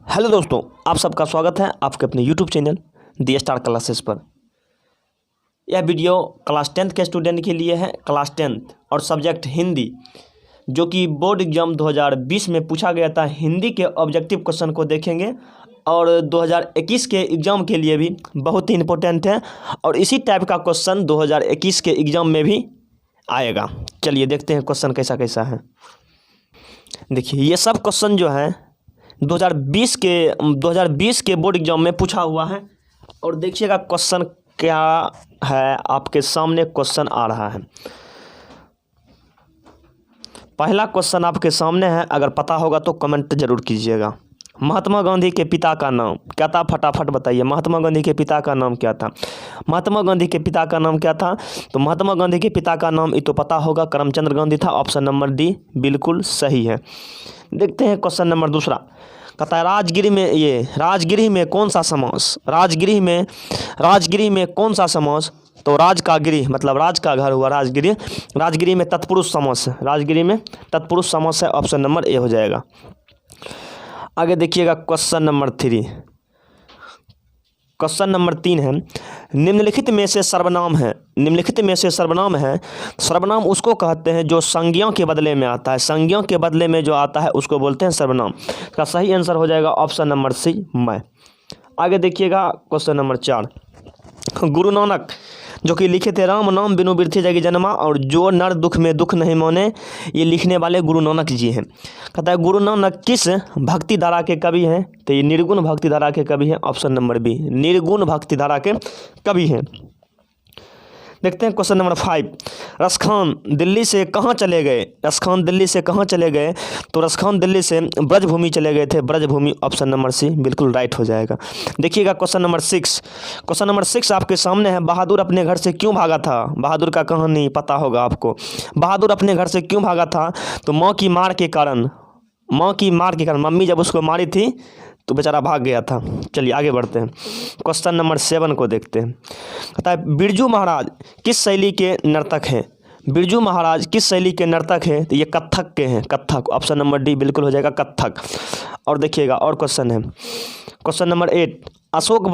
Hello दोस्तों, आप सबका स्वागत है आपके अपने यूट्यूब चैनल दी स्टार क्लासेस पर। यह वीडियो क्लास 10th के स्टूडेंट के लिए है। क्लास 10th और सब्जेक्ट हिंदी, जो कि बोर्ड एग्जाम 2020 में पूछा गया था। हिंदी के ऑब्जेक्टिव क्वेश्चन को देखेंगे और 2021 के एग्ज़ाम के लिए भी बहुत ही इम्पोर्टेंट है और इसी टाइप का क्वेश्चन 2021 के एग्ज़ाम में भी आएगा। चलिए देखते हैं क्वेश्चन कैसा कैसा है। देखिए, ये सब क्वेश्चन जो है 2020 के बोर्ड एग्जाम में पूछा हुआ है। और देखिएगा क्वेश्चन क्या है, आपके सामने क्वेश्चन आ रहा है। पहला क्वेश्चन आपके सामने है, अगर पता होगा तो कमेंट जरूर कीजिएगा। महात्मा गांधी के पिता का नाम क्या था? फटाफट बताइए, महात्मा गांधी के पिता का नाम क्या था? महात्मा गांधी के पिता का नाम क्या था? तो महात्मा गांधी के पिता का नाम ये तो पता होगा, करमचंद गांधी था। ऑप्शन नंबर डी बिल्कुल सही है। देखते हैं क्वेश्चन नंबर दूसरा। कहता है राजगिरी में कौन सा समास? राजगिरी में कौन सा समास? तो राज का गिरी मतलब राज का घर हुआ राजगिरी। राजगिरी में तत्पुरुष समास है। राजगिरी में तत्पुरुष समास है। ऑप्शन नंबर ए हो जाएगा। आगे देखिएगा क्वेश्चन नंबर 3। क्वेश्चन नंबर 3 है, निम्नलिखित में से सर्वनाम है। निम्नलिखित में से सर्वनाम है। सर्वनाम उसको कहते हैं जो संज्ञा के बदले में आता है। संज्ञा के बदले में जो आता है उसको बोलते हैं सर्वनाम। इसका सही आंसर हो जाएगा ऑप्शन नंबर सी, मैं। आगे देखिएगा क्वेश्चन नंबर 4। गुरु नानक जो कि लिखे थे राम नाम बिनु बिरथि जगी जन्मा और जो नर दुख में दुख नहीं माने, ये लिखने वाले गुरु नानक जी हैं। कहता है गुरु नानक किस भक्ति धारा के कवि हैं? तो ये निर्गुण भक्ति धारा के कवि हैं। ऑप्शन नंबर बी, निर्गुण भक्ति धारा के कवि हैं। देखते हैं क्वेश्चन नंबर 5। रसखान दिल्ली से कहाँ चले गए? रसखान दिल्ली से कहाँ चले गए? तो रसखान दिल्ली से ब्रजभूमि चले गए थे। ब्रजभूमि ऑप्शन नंबर सी बिल्कुल राइट हो जाएगा। देखिएगा क्वेश्चन नंबर 6। क्वेश्चन नंबर 6 आपके सामने है। बहादुर अपने घर से क्यों भागा था? बहादुर का कहानी पता होगा आपको। बहादुर अपने घर से क्यों भागा था? तो माँ की मार के कारण। मम्मी जब उसको मारी थी तो बेचारा भाग गया था। चलिए आगे बढ़ते हैं। क्वेश्चन नंबर 7 को देखते हैं। कहता है बिरजू महाराज किस शैली के नर्तक हैं? बिरजू महाराज किस शैली के नर्तक हैं? तो ये कथक के हैं। कथक ऑप्शन नंबर डी बिल्कुल हो जाएगा, कथक। और देखिएगा और क्वेश्चन है। Question number 8। अशोक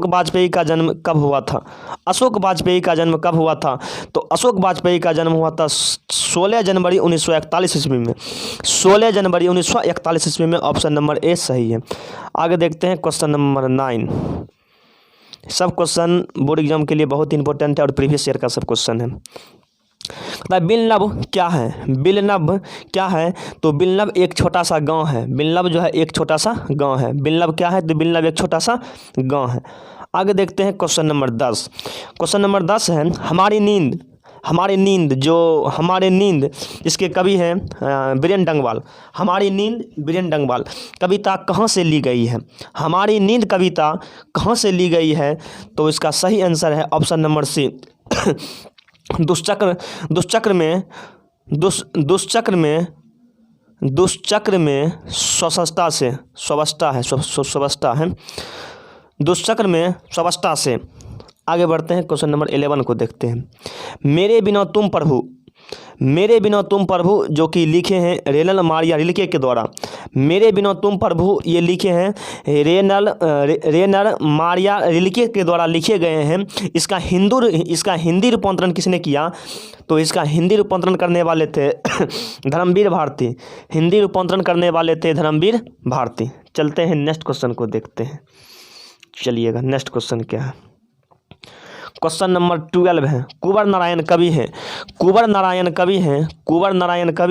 वाजपेयी का जन्म कब हुआ था? अशोक वाजपेयी का जन्म कब हुआ था? तो अशोक वाजपेयी का जन्म हुआ था 16 जनवरी 1941 ईस्वी में। 16 जनवरी 1941 ईस्वी में। ऑप्शन नंबर ए सही है। आगे देखते हैं क्वेश्चन नंबर 9। सब क्वेश्चन बोर्ड एग्जाम के लिए बहुत इंपॉर्टेंट है और प्रीवियस ईयर का सब क्वेश्चन है। बिलनब क्या है? बिलनब क्या है? तो बिलनब एक छोटा सा गांव है। बिलनब जो है एक छोटा सा गांव है। बिलनब क्या है? तो बिलनब एक छोटा सा गांव है। आगे देखते हैं क्वेश्चन नंबर 10। क्वेश्चन नंबर 10 है हमारी नींद इसके कवि हैं बीरेन डंगवाल। हमारी नींद बीरेन डंगवाल। कविता कहाँ से ली गई है? हमारी नींद कविता कहाँ से ली गई है? तो इसका सही आंसर है ऑप्शन नंबर सी, दुष्चक्र में स्ववस्था है। दुष्चक्र में स्ववस्था से। आगे बढ़ते हैं क्वेश्चन नंबर 11 को देखते हैं। मेरे बिना तुम प्रभु जो कि लिखे हैं रेनल मारिया रिल्के के द्वारा। मेरे बिना तुम प्रभु ये लिखे हैं रेनल मारिया रिल्के के द्वारा लिखे गए हैं। इसका हिंदी रूपांतरण किसने किया? तो इसका हिंदी रूपांतरण करने वाले थे धर्मवीर भारती। हिंदी रूपांतरण करने वाले थे धर्मवीर भारती। चलते हैं नेक्स्ट क्वेश्चन को देखते हैं। चलिएगा नेक्स्ट क्वेश्चन क्या है। क्वेश्चन नंबर 12 है कुंवर नारायण कवि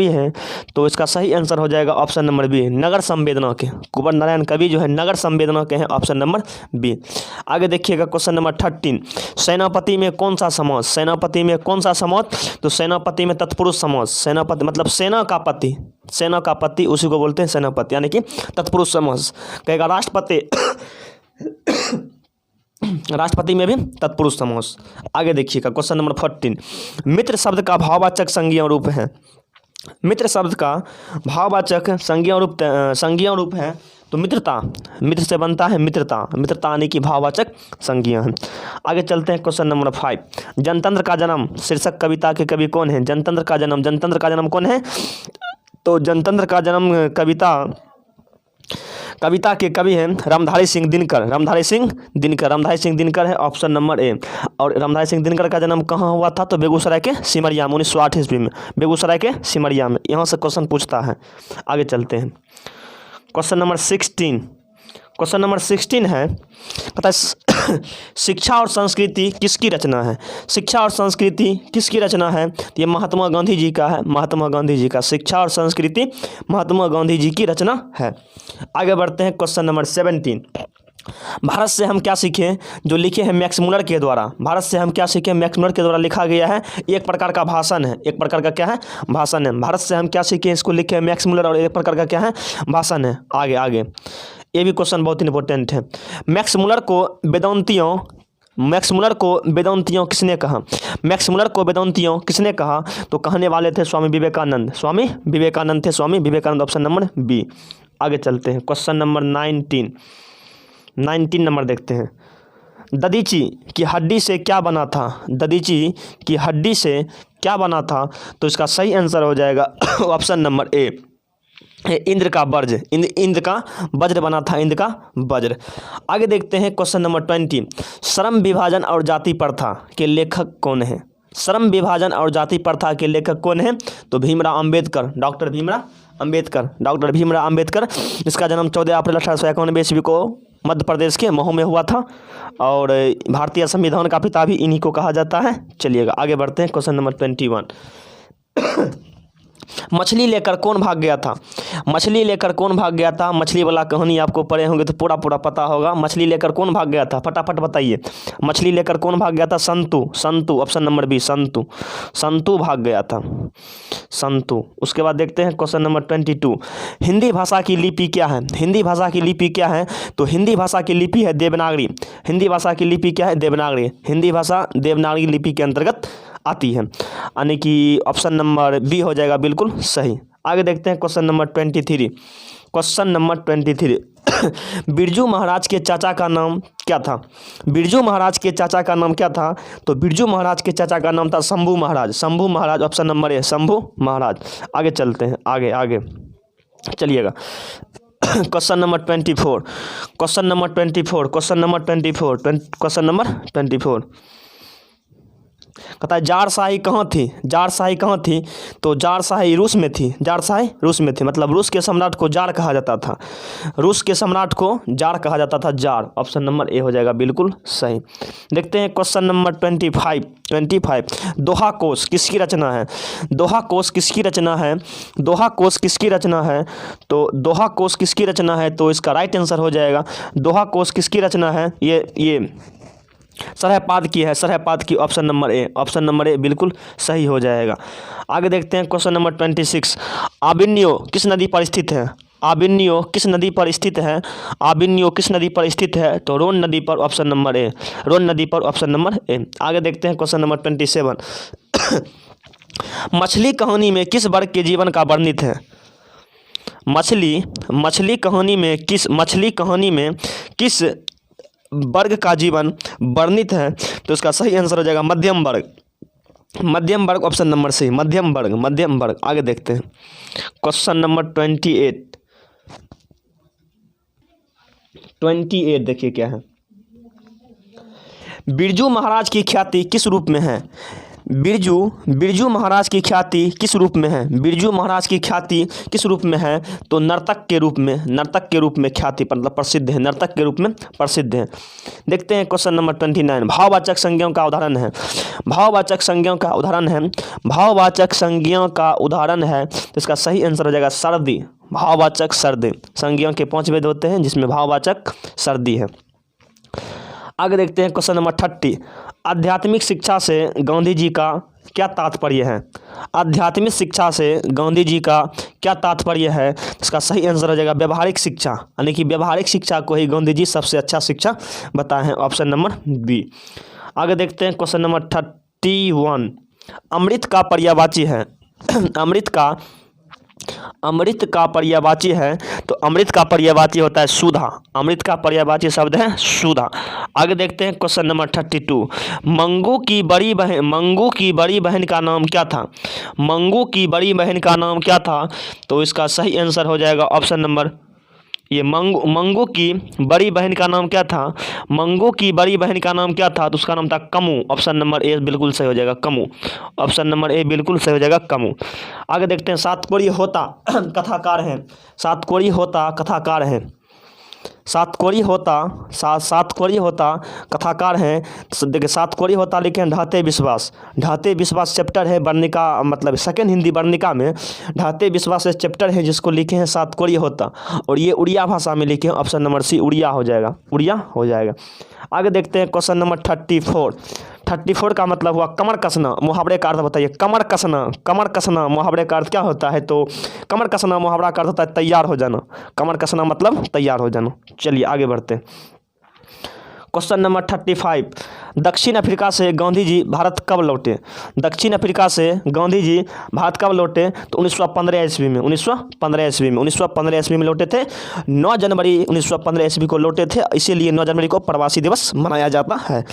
हैं। तो इसका सही आंसर हो जाएगा ऑप्शन नंबर बी, नगर संवेदना के। कुंवर नारायण कवि जो है नगर संवेदना के हैं। Option number B. आगे देखिएगा क्वेश्चन नंबर 13। सेनापति में कौन सा समास? तो सेनापति में तत्पुरुष समास। सेनापति मतलब सेना का पति उसी को बोलते हैं सेनापति, यानी कि तत्पुरुष समास। कहेगा राष्ट्रपति में भी तत्पुरुष समास। आगे देखिएगा क्वेश्चन नंबर 14। मित्र शब्द का भाववाचक संज्ञा रूप है। मित्र शब्द का भाववाचक संज्ञा रूप है। तो मित्र से बनता है मित्रता यानी कि भाववाचक संज्ञा है। आगे चलते हैं क्वेश्चन नंबर 5। जनतंत्र का जन्म शीर्षक कविता के कवि कौन है? जनतंत्र का जन्म कौन है? तो जनतंत्र का जन्म कविता के कवि हैं रामधारी सिंह दिनकर। रामधारी सिंह दिनकर है ऑप्शन नंबर ए। और रामधारी सिंह दिनकर का जन्म कहाँ हुआ था? तो बेगूसराय के सिमरिया में 1908 ईस्वी में, बेगूसराय के सिमरिया में। यहाँ से क्वेश्चन पूछता है। आगे चलते हैं। क्वेश्चन नंबर 16 है, कहता है शिक्षा और संस्कृति किसकी रचना है? शिक्षा और संस्कृति किसकी रचना है? तो ये महात्मा गांधी जी का है, महात्मा गांधी जी का। शिक्षा और संस्कृति महात्मा गांधी जी की रचना है। आगे बढ़ते हैं। क्वेश्चन नंबर 17, भारत से हम क्या सीखें? जो लिखे हैं मैक्स मुलर के द्वारा। भारत से हम क्या सीखें? मैक्स मुलर के द्वारा लिखा गया है। एक प्रकार का भाषण है, एक प्रकार का क्या है? भाषण है। भारत से हम क्या सीखें, इसको लिखे हैं मैक्स मुलर और एक प्रकार का क्या है? भाषण है। आगे ये भी क्वेश्चन बहुत इंपॉर्टेंट है। मैक्स मुलर को वेदांतियों किसने कहा? मैक्स मुलर को वेदांतियों किसने कहा? तो कहने वाले थे स्वामी विवेकानंद थे, Swami Vivekananda, option number B. आगे चलते हैं। क्वेश्चन नंबर 19 नंबर देखते हैं। दधीची की हड्डी से क्या बना था? दधीची की हड्डी से क्या बना था? तो इसका सही आंसर हो जाएगा ऑप्शन नंबर ए, इंद्र का वज्र। इंद्र का वज्र बना था, इंद्र का वज्र। आगे देखते हैं। क्वेश्चन नंबर 20, श्रम विभाजन और जाति प्रथा के लेखक कौन है? श्रम विभाजन और जाति प्रथा के लेखक कौन है? तो भीमराव अंबेडकर, डॉक्टर भीमराव अंबेडकर। इसका जन्म 14 अप्रैल 1891 ईस्वी को मध्य प्रदेश के महू में हुआ था। और भारतीय संविधान का पिता भी इन्हीं को कहा जाता है। चलिएगा आगे बढ़ते हैं। क्वेश्चन नंबर 21, मछली लेकर कौन भाग गया था? मछली लेकर कौन भाग गया था? मछली वाला कहानी आपको पढ़े होंगे तो पूरा पता होगा। मछली लेकर कौन भाग गया था? फटाफट बताइए। मछली लेकर कौन भाग गया था? संतु, ऑप्शन नंबर बी, संतु भाग गया था, संतु। उसके बाद देखते हैं क्वेश्चन नंबर 22, हिंदी भाषा की लिपि क्या है? हिंदी भाषा की लिपि क्या है? तो हिंदी भाषा की लिपि है देवनागरी। हिंदी भाषा की लिपि क्या है? देवनागरी। हिंदी भाषा देवनागरी लिपि के अंतर्गत आती है, यानी कि ऑप्शन नंबर बी हो जाएगा बिल्कुल सही। आगे देखते हैं क्वेश्चन नंबर 23 बिरजू महाराज के चाचा का नाम क्या था? बिरजू महाराज के चाचा का नाम क्या था? तो बिरजू महाराज के चाचा का नाम था शंभू महाराज, ऑप्शन नंबर ए, शंभू महाराज। आगे चलते हैं, आगे चलिएगा। क्वेश्चन नंबर 24 कहता है जारशाही कहाँ थी? तो जारशाही रूस में थी, मतलब रूस के सम्राट को जार कहा जाता था, जार। ऑप्शन नंबर ए हो जाएगा बिल्कुल सही। देखते हैं क्वेश्चन नंबर 25 दोहा कोश किसकी रचना है? दोहा कोश किसकी रचना है? तो दोहा कोश किसकी रचना है? तो इसका राइट आंसर हो जाएगा, दोहा कोश किसकी रचना है? ये सरहपाद की, ऑप्शन नंबर ए बिल्कुल सही हो जाएगा। आगे देखते हैं क्वेश्चन नंबर 26, आबिन्यो किस नदी पर स्थित है? आबिन्यो किस नदी पर स्थित है? तो रोन नदी पर, option number A, option number A. आगे देखते हैं क्वेश्चन नंबर 27, मछली कहानी में किस वर्ग के जीवन का वर्णित है? मछली कहानी में किस वर्ग का जीवन वर्णित है? तो इसका सही आंसर हो जाएगा मध्यम वर्ग, ऑप्शन नंबर सी, मध्यम वर्ग। आगे देखते हैं क्वेश्चन नंबर 28 देखिए क्या है। बिरजू महाराज की ख्याति किस रूप में है? बिरजू महाराज की ख्याति किस रूप में है? तो नर्तक के रूप में ख्याति, मतलब प्रसिद्ध है, नर्तक के रूप में प्रसिद्ध है। देखते हैं क्वेश्चन नंबर 29, भाववाचक संज्ञाओं का उदाहरण है। भाववाचक संज्ञाओं का उदाहरण है। तो इसका सही आंसर हो जाएगा सर्दी, भाववाचक सर्दी। संज्ञाओं के 5 भेद होते हैं जिसमें भाववाचक सर्दी है। आगे देखते हैं क्वेश्चन नंबर 30, आध्यात्मिक शिक्षा से गांधी जी का क्या तात्पर्य है? आध्यात्मिक शिक्षा से गांधी जी का क्या तात्पर्य है? इसका सही आंसर हो जाएगा व्यवहारिक शिक्षा, यानी कि व्यवहारिक शिक्षा को ही गांधी जी सबसे अच्छा शिक्षा बताए हैं, ऑप्शन नंबर बी। आगे देखते हैं क्वेश्चन नंबर 31, अमृत का पर्यायवाची है। अमृत का पर्यायवाची है। तो अमृत का पर्यायवाची होता है सुधा। अमृत का पर्यायवाची शब्द है सुधा। आगे देखते हैं क्वेश्चन नंबर 32, मंगू की बड़ी बहन का नाम क्या था? मंगू की बड़ी बहन का नाम क्या था? तो इसका सही आंसर हो जाएगा ऑप्शन नंबर ये मंगू की बड़ी बहन का नाम क्या था? मंगू की बड़ी बहन का नाम क्या था? तो उसका नाम था कमू। ऑप्शन नंबर ए बिल्कुल सही हो जाएगा, कमू। ऑप्शन नंबर ए बिल्कुल सही हो जाएगा, कमू। आगे देखते हैं, सातकोड़ी होता कथाकार हैं। सातकोड़ी होता कथाकार हैं। सातकोड़ी होता कथाकार हैं। देखिए, सातकोड़ी होता लिखे हैं ढाते विश्वास। ढाते विश्वास चैप्टर है वर्णिका, मतलब सेकंड हिंदी वर्णिका में ढाते विश्वास से चैप्टर है जिसको लिखे हैं सातकोड़ी होता, और ये उड़िया भाषा में लिखे हैं। ऑप्शन नंबर सी उड़िया हो जाएगा, उड़िया हो जाएगा। आगे देखते हैं क्वेश्चन नंबर 34 का मतलब हुआ कमर कसना। मुहावरे का अर्थ बताइए। कमर कसना मुहावरे का अर्थ क्या होता है? तो कमर कसना मुहावरा का अर्थ होता है तैयार हो जाना। कमर कसना मतलब तैयार हो जाना। चलिए आगे बढ़ते हैं। क्वेश्चन नंबर 35, दक्षिण अफ्रीका से गांधी जी भारत कब लौटे? दक्षिण अफ्रीका से गांधी जी भारत कब लौटे? तो 1915 ईस्वी में। 1915 ईस्वी में लौटे थे। 9 जनवरी 1915 ईस्वी को लौटे थे, इसीलिए 9 जनवरी को प्रवासी दिवस मनाया जाता है।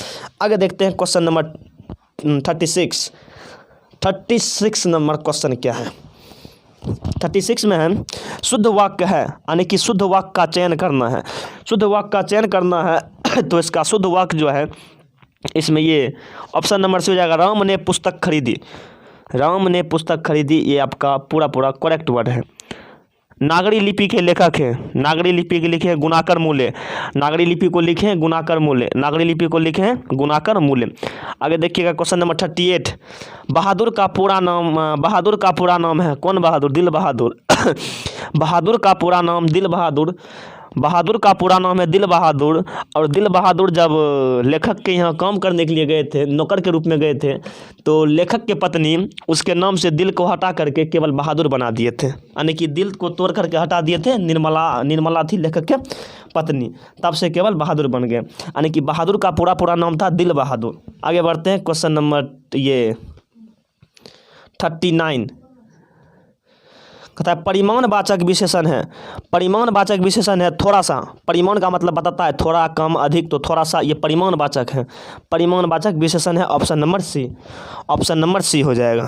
आगे देखते हैं क्वेश्चन नंबर 36 नंबर क्वेश्चन क्या है? 36 में है शुद्ध वाक्य है, यानी कि शुद्ध वाक्य का चयन करना है। शुद्ध वाक्य का चयन करना है तो इसका शुद्ध वाक्य जो है इसमें ये ऑप्शन नंबर से हो जाएगा, राम ने पुस्तक खरीदी। राम ने पुस्तक खरीदी, ये आपका पूरा करेक्ट वर्ड है। नागरी लिपि के लेखक हैं। नागरी लिपि के लिखे हैं गुणाकर मूल्य। नागरी लिपि को लिखे हैं गुणाकर मूल्य। नागरी लिपि को लिखे हैं गुणाकर मूल्य। आगे देखिएगा क्वेश्चन नंबर 38, बहादुर का पूरा नाम है कौन? बहादुर, दिल बहादुर। बहादुर का पूरा नाम दिल बहादुर। बहादुर का पूरा नाम है दिल बहादुर। और दिल बहादुर जब लेखक के यहाँ काम करने के लिए गए थे, नौकर के रूप में गए थे, तो लेखक के पत्नी उसके नाम से दिल को हटा करके केवल बहादुर बना दिए थे, यानी कि दिल को तोड़ करके हटा दिए थे। निर्मला थी लेखक के पत्नी, तब से केवल बहादुर बन गए, यानी कि बहादुर का पूरा नाम था दिल बहादुर। आगे बढ़ते हैं क्वेश्चन नंबर 39, कहता है परिमाणवाचक विशेषण है। परिमाणवाचक विशेषण है थोड़ा सा। परिमाण का मतलब बताता है थोड़ा, कम, अधिक, तो थोड़ा सा, ये परिमाणवाचक है। परिमाणवाचक विशेषण है option number C. Option number C हो जाएगा।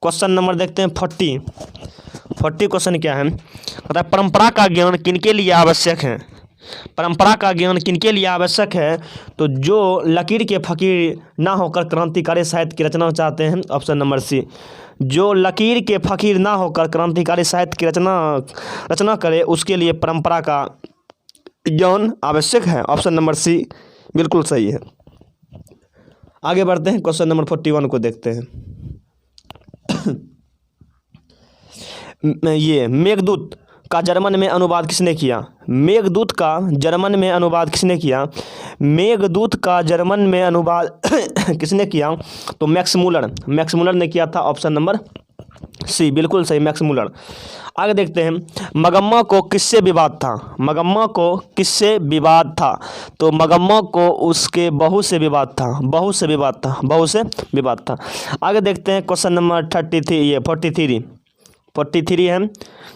क्वेश्चन नंबर देखते हैं 40 क्वेश्चन क्या है? कहता है परंपरा का ज्ञान किनके लिए आवश्यक है? परंपरा का ज्ञान किनके लिए आवश्यक है? तो जो लकीर के फकीर ना होकर क्रांतिकारी साहित्य की रचना चाहते हैं। Option number C. जो लकीर के फकीर ना होकर क्रांतिकारी साहित्य की रचना करे, उसके लिए परंपरा का ज्ञान आवश्यक है। ऑप्शन नंबर सी बिल्कुल सही है। आगे बढ़ते हैं, क्वेश्चन नंबर 41 को देखते हैं। ये मेघदूत का जर्मन में अनुवाद किसने किया? मेघदूत का जर्मन में अनुवाद किसने किया? मेघदूत का जर्मन में अनुवाद किसने किया? तो मैक्स मूलर ने किया था। ऑप्शन नंबर सी बिल्कुल सही, मैक्स मूलर। आगे देखते हैं, मगम्मा को किससे विवाद था? मगम्मा को किससे विवाद था? तो मगम्मा को उसके बहू से विवाद था। बहू से विवाद था। आगे देखते हैं क्वेश्चन नंबर 43 है।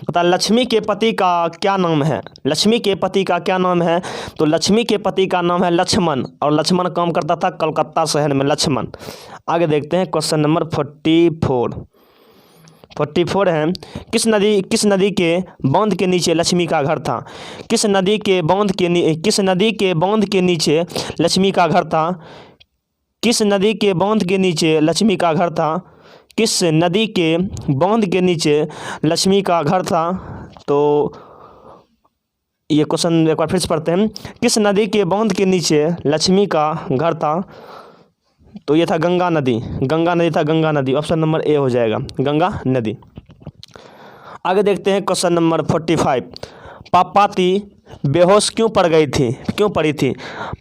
बता लक्ष्मी के पति का क्या नाम है? लक्ष्मी के पति का क्या नाम है? तो लक्ष्मी के पति का नाम है लक्ष्मण, और लक्ष्मण काम करता था कलकत्ता शहर में, लक्ष्मण। आगे देखते हैं क्वेश्चन नंबर 44 है, किस नदी के बांध के नीचे लक्ष्मी का घर था? किस नदी के बांध के नीचे लक्ष्मी का घर था? किस नदी के बांध के नीचे लक्ष्मी का घर था? किस नदी के बांध के नीचे लक्ष्मी का घर था? तो ये क्वेश्चन एक बार फिर से पढ़ते हैं। किस नदी के बांध के नीचे लक्ष्मी का घर था? तो ये था गंगा नदी था, गंगा नदी। ऑप्शन नंबर ए हो जाएगा, गंगा नदी। आगे देखते हैं क्वेश्चन नंबर 45, पापाती बेहोश क्यों पड़ी थी?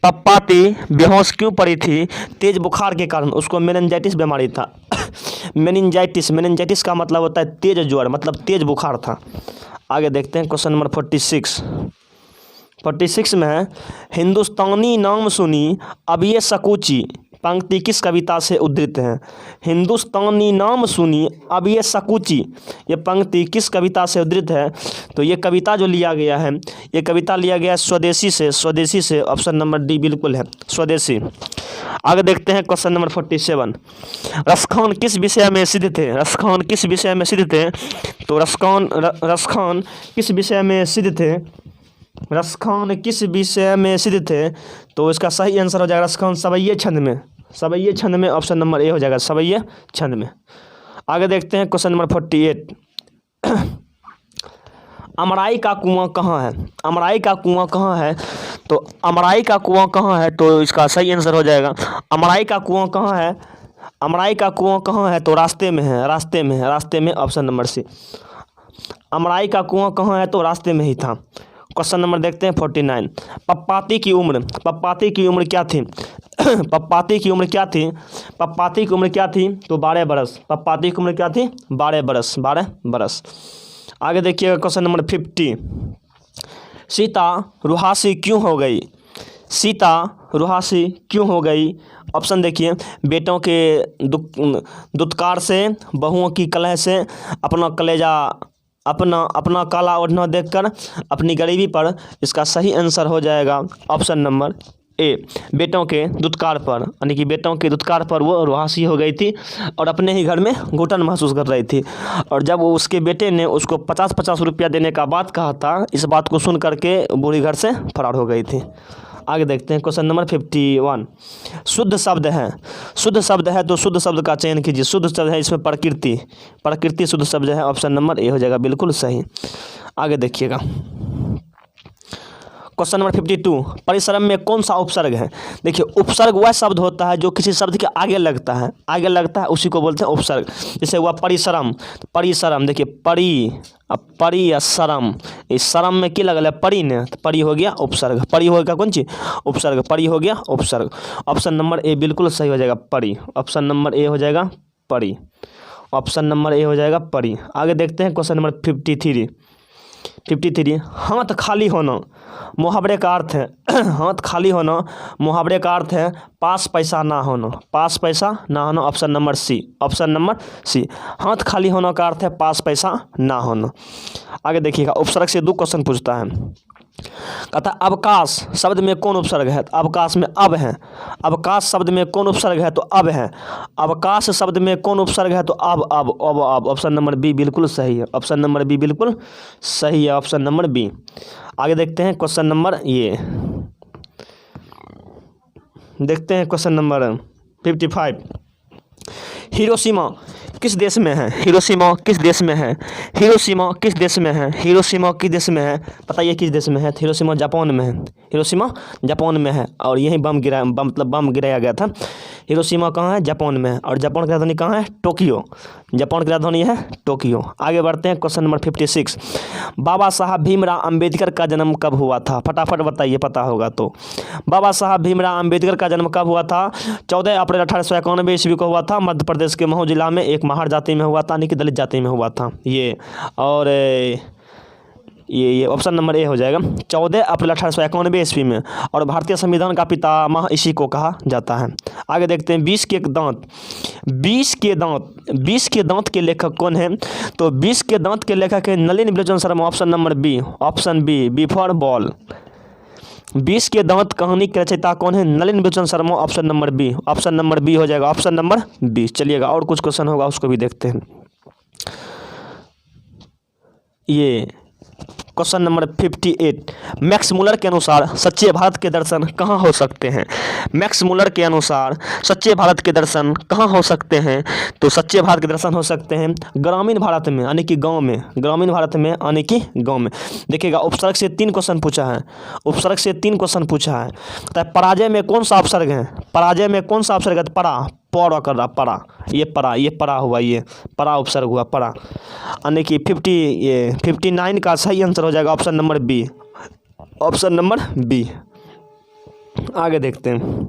पापाती बेहोश क्यों पड़ी थी? तेज बुखार के कारण। उसको मेनिंजाइटिस बीमारी था। मेनिंजाइटिस का मतलब होता है तेज ज्वर, मतलब तेज बुखार था। आगे देखते हैं क्वेश्चन नंबर 46 में है, हिंदुस्तानी नाम सुनी अब ये सकूची पंक्ति किस कविता से उद्धृत है? हिंदुस्तानी नाम सुनी अब ये सकूची, ये पंक्ति किस कविता से उद्धृत है? तो ये कविता जो लिया गया है, ये कविता लिया गया है स्वदेशी से। ऑप्शन नंबर डी बिल्कुल है, स्वदेशी। आगे देखते हैं क्वेश्चन नंबर 47। रसखान किस विषय में सिद्ध थे? रसखान किस विषय में सिद्ध थे? तो रसखान किस विषय में सिद्ध थे? रसखान किस विषय में सिद्ध थे? तो इसका सही आंसर हो जाएगा रसखान सवैये छंद में। सवैये छंद में ऑप्शन नंबर ए हो जाएगा, सवैये छंद में। आगे देखते हैं क्वेश्चन नंबर 48। अमराई का कुआं कहाँ है? अमराई का कुआं कहाँ है? तो अमराई का कुआं कहाँ है? तो इसका सही आंसर हो जाएगा अमराई का कुआं कहाँ है? अमराई का कुआं कहाँ है? तो रास्ते में है, रास्ते में है, रास्ते में, ऑप्शन नंबर सी। अमराई का कुआं कहाँ है? तो रास्ते में ही था। क्वेश्चन नंबर देखते हैं 49। पप्पाती की उम्र क्या थी? पप्पाती की उम्र क्या थी? पप्पाती की उम्र क्या थी? तो 12 बरस। पप्पाती की उम्र क्या थी? 12 बरस, 12 बरस। आगे देखिएगा क्वेश्चन नंबर 50। सीता रुहासी क्यों हो गई? सीता रुहासी क्यों हो गई? ऑप्शन देखिए, बेटों के दुत्कार से, बहुओं की कलह से, अपना कलेजा अपना काला ओढ़ना देखकर, अपनी गरीबी पर। इसका सही आंसर हो जाएगा ऑप्शन नंबर ए, बेटों के दुत्कार पर, यानी कि बेटों के दुत्कार पर वो रुहासी हो गई थी और अपने ही घर में घुटन महसूस कर रही थी। और जब उसके बेटे ने उसको 50-50 रुपया देने का बात कहा था, इस बात को सुन करके बूढ़ी घर से फरार हो गई थी। आगे देखते हैं क्वेश्चन नंबर 51। शुद्ध शब्द है, शुद्ध शब्द है, तो शुद्ध शब्द का चयन कीजिए। शुद्ध शब्द है इसमें प्रकृति, प्रकृति शुद्ध शब्द है, ऑप्शन नंबर ए हो जाएगा, बिल्कुल सही। आगे देखिएगा क्वेश्चन नंबर 52। परिश्रम में कौन सा उपसर्ग है? देखिए, उपसर्ग वह शब्द होता है जो किसी शब्द के आगे लगता है, आगे लगता है, उसी को बोलते हैं उपसर्ग। जैसे हुआ परिश्रम, परिश्रम, देखिए परी या शरम, इस शरम में क्या लगल है? परी ने, तो परी हो गया उपसर्ग। परी हो गया कौन चीज? उपसर्ग। परी हो गया उपसर्ग। ऑप्शन नंबर ए बिल्कुल सही हो जाएगा, परी। ऑप्शन नंबर ए हो जाएगा परी। ऑप्शन नंबर ए हो जाएगा परी। आगे देखते हैं क्वेश्चन नंबर 53। हाथ खाली होना मुहावरे का अर्थ है। हाथ खाली होना मुहावरे का अर्थ है पास पैसा ना होना, पास पैसा ना होना, option number C. Option number C, हाथ खाली होना का अर्थ है पास पैसा ना होना। आगे देखिएगा, उपसर्ग से 2 क्वेश्चन पूछता है। कहता है अवकाश शब्द में कौन उपसर्ग है? तो अवकाश में अब है। अवकाश शब्द में कौन उपसर्ग है? तो अब है। अवकाश शब्द में कौन उपसर्ग है? तो अब। ऑप्शन नंबर बी बिल्कुल सही है। ऑप्शन नंबर बी बिल्कुल सही है, ऑप्शन नंबर बी। आगे देखते हैं क्वेश्चन नंबर देखते हैं क्वेश्चन नंबर 55। हिरोशिमा किस देश में है? हिरोशिमा किस देश में है? हिरोशिमा किस देश में है? हिरोशिमा किस देश में है? बताइए किस देश में है? हिरोशिमा जापान में है। हिरोशिमा जापान में है और यही बम गिराया गया था। हिरोशिमा कहाँ है? जापान में है। और जापान की राजधानी कहाँ है? टोक्यो। जापान की राजधानी है टोक्यो। आगे बढ़ते हैं क्वेश्चन नंबर 56। बाबा साहब भीमराव अम्बेडकर का जन्म कब हुआ था? फटाफट बताइए, पता होगा तो। बाबा साहब भीमराव अम्बेडकर का जन्म कब हुआ था? 14 अप्रैल 1891 ईस्वी को हुआ था। मध्य प्रदेश के महू जिला में एक महार जाति में हुआ था, यानी कि दलित जाति में हुआ था ये। और ये ऑप्शन नंबर ए हो जाएगा, 14 अप्रैल 1891 ईस्वी में। और भारतीय संविधान का पितामह इसी को कहा जाता है। आगे देखते हैं 20 के दांत। 20 के दांत के लेखक कौन है? तो 20 के दांत के लेखक है Nalin Vilochan Sharma. Option number B, option B for ball. 20 के दांत कहानी के रचयिता कौन है? Nalin Vilochan Sharma. Option number B, option number B हो जाएगा, ऑप्शन नंबर बी। चलिएगा, और कुछ क्वेश्चन होगा उसको भी देखते हैं। ये क्वेश्चन नंबर 58। मैक्स मुलर के अनुसार सच्चे भारत के दर्शन कहाँ हो सकते हैं? मैक्स मुलर के अनुसार सच्चे भारत के दर्शन कहाँ हो सकते हैं? तो सच्चे भारत के दर्शन हो सकते हैं ग्रामीण भारत में, यानी कि गांव में। ग्रामीण भारत में यानी कि गांव में। देखिएगा, उपसर्ग से 3 क्वेश्चन पूछा है। उपसर्ग से 3 क्वेश्चन पूछा है। तो पराजय में कौन सा उपसर्ग है? पराजय में कौन सा उपसर्ग है? परा, पौड़ा कर रहा, परा, ये परा हुआ, ये परा उपसर्ग हुआ, परा। यानी कि 59 का सही आंसर हो जाएगा option number B. Option number B. आगे देखते हैं